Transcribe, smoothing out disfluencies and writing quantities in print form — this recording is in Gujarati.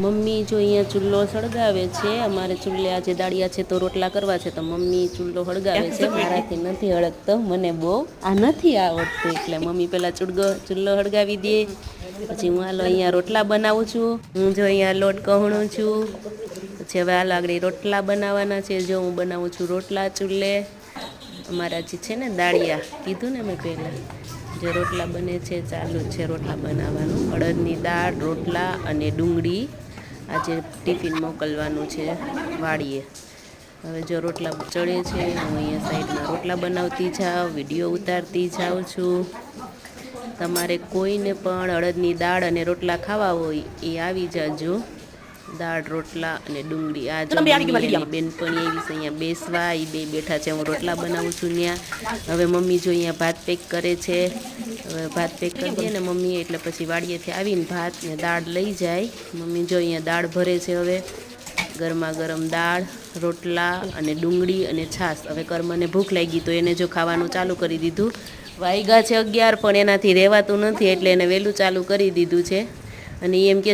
મમ્મી જો અહીંયા ચૂલ્લો સળગાવે છે. અમારે ચૂલ્લે આજે દાળિયા છે તો રોટલા કરવા છે, તો મમ્મી ચૂલ્લો સળગાવે છે. મારાથી નથી હળગતો, મને બહુ આ નથી આવડતું, એટલે મમ્મી પહેલાં ચૂલ્લો સળગાવી દે, પછી હું હાલો અહીંયા રોટલા બનાવું છું. હું જો અહીંયા લોટ કહુણું છું. પછી હવે હાલ આગળ રોટલા બનાવવાના છે. જો હું બનાવું છું રોટલા ચૂલ્લે. અમારા જે છે ને દાળિયા કીધું ને મેં પહેલાં, જે રોટલા બને છે, ચાલુ જ છે રોટલા બનાવવાનું. અડદની દાળ, રોટલા અને ડુંગળી આજે ટિફિન મોકલવાનું છે વાડીએ. હવે જો રોટલા ચડે છે, હું અહીંયા સાઈડમાં રોટલા બનાવતી જાઉં, વિડીયો ઉતારતી જાઉં છું. તમારે કોઈને પણ અડદની દાળ અને રોટલા ખાવા હોય એ આવી જાજો. દાળ, રોટલા અને ડુંગળી. આ જો મમ્મી બેનપણી એવી છે અહીંયા બેસવા, એ બે બેઠા છે, હું રોટલા બનાવું છું ત્યાં. હવે મમ્મી જો અહીંયા ભાત પેક કરે છે. હવે ભાત પેક કરી દે ને મમ્મી, એટલે પછી વાડીએથી આવીને ભાત ને દાળ લઈ જાય. મમ્મી જો અહીંયા દાળ ભરે છે. હવે ગરમા ગરમ દાળ, રોટલા અને ડુંગળી અને છાશ. હવે કર્મને ભૂખ લાગી તો એને જો ખાવાનું ચાલુ કરી દીધું. વાગ્યા છે 11, પણ એનાથી રહેવાતું નથી, એટલે એને વહેલું ચાલુ કરી દીધું છે. અને એમ કે